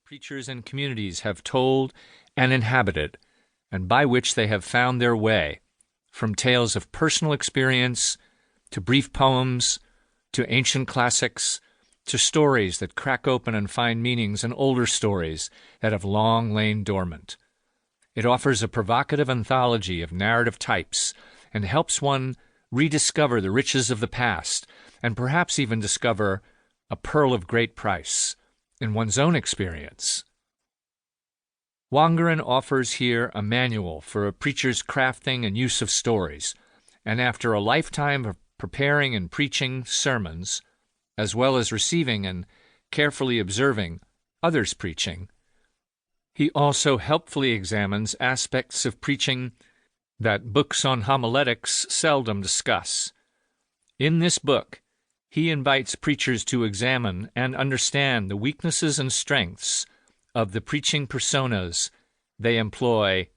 preachers and communities have told and inhabited, and by which they have found their way, from tales of personal experience to brief poems to ancient classics to stories that crack open and find meanings in older stories that have long lain dormant. It offers a provocative anthology of narrative types and helps one rediscover the riches of the past and perhaps even discover a pearl of great price in one's own experience. Wangerin offers here a manual for a preacher's crafting and use of stories, and after a lifetime of preparing and preaching sermons, as well as receiving and carefully observing others' preaching, he also helpfully examines aspects of preaching that books on homiletics seldom discuss. In this book, he invites preachers to examine and understand the weaknesses and strengths of the preaching personas they employ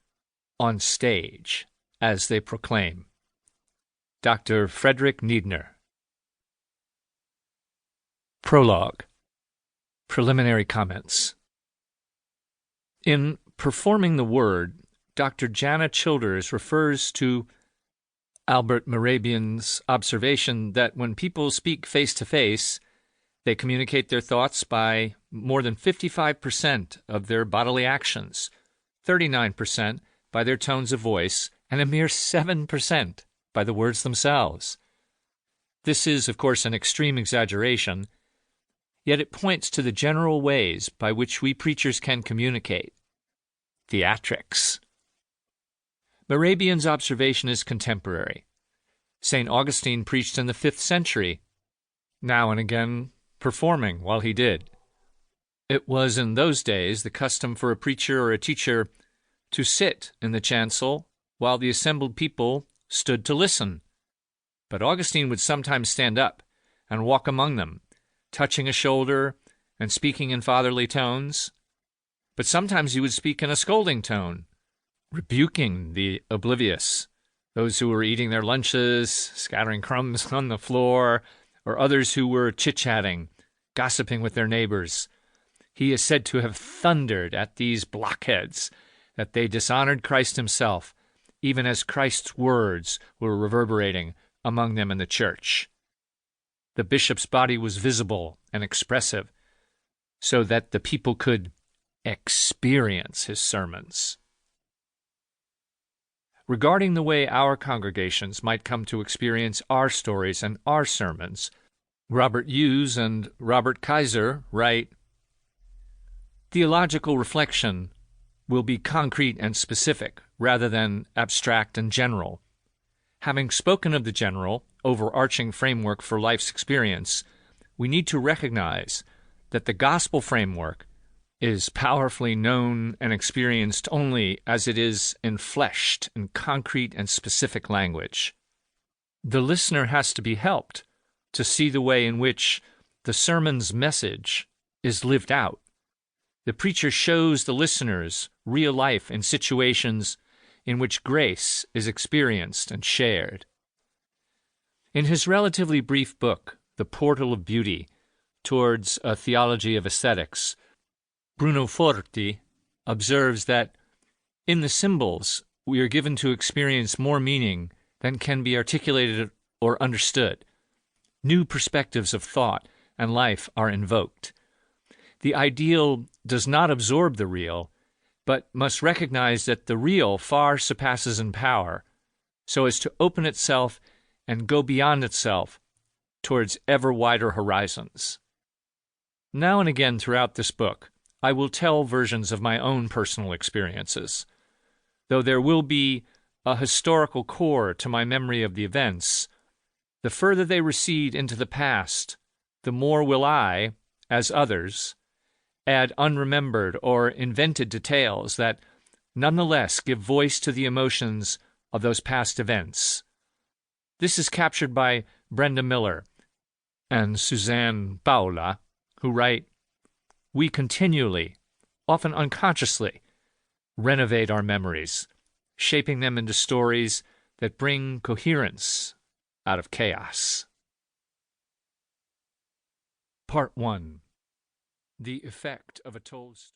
on stage as they proclaim. Dr. Frederick Niedner. Prologue. Preliminary comments. In Performing the Word, Dr. Jana Childers refers to Albert Mehrabian's observation that when people speak face-to-face, they communicate their thoughts by more than 55% of their bodily actions, 39% by their tones of voice, and a mere 7% by the words themselves. This is, of course, an extreme exaggeration, yet it points to the general ways by which we preachers can communicate. Theatrics. Mehrabian's observation is contemporary. St. Augustine preached in the 5th century, now and again performing while he did. It was in those days the custom for a preacher or a teacher to sit in the chancel while the assembled people stood to listen. But Augustine would sometimes stand up and walk among them, touching a shoulder and speaking in fatherly tones. But sometimes he would speak in a scolding tone, rebuking the oblivious, those who were eating their lunches, scattering crumbs on the floor, or others who were chit-chatting, gossiping with their neighbors. He is said to have thundered at these blockheads that they dishonored Christ himself, even as Christ's words were reverberating among them in the church. The bishop's body was visible and expressive, so that the people could experience his sermons. Regarding the way our congregations might come to experience our stories and our sermons, Robert Hughes and Robert Kaiser write, "Theological reflection will be concrete and specific rather than abstract and general. Having spoken of the general, overarching framework for life's experience, we need to recognize that the gospel framework is powerfully known and experienced only as it is enfleshed in concrete and specific language. The listener has to be helped to see the way in which the sermon's message is lived out. The preacher shows the listeners real life in situations in which grace is experienced and shared." In his relatively brief book, The Portal of Beauty, Towards a Theology of Aesthetics, Bruno Forti observes that in the symbols we are given to experience more meaning than can be articulated or understood. New perspectives of thought and life are invoked. The ideal does not absorb the real, but must recognize that the real far surpasses in power, so as to open itself and go beyond itself towards ever wider horizons. Now and again throughout this book, I will tell versions of my own personal experiences. Though there will be a historical core to my memory of the events, the further they recede into the past, the more will I, as others, add unremembered or invented details that nonetheless give voice to the emotions of those past events. This is captured by Brenda Miller and Suzanne Paula, who write, "We continually, often unconsciously, renovate our memories, shaping them into stories that bring coherence out of chaos." Part 1. The Effect of a Told Story.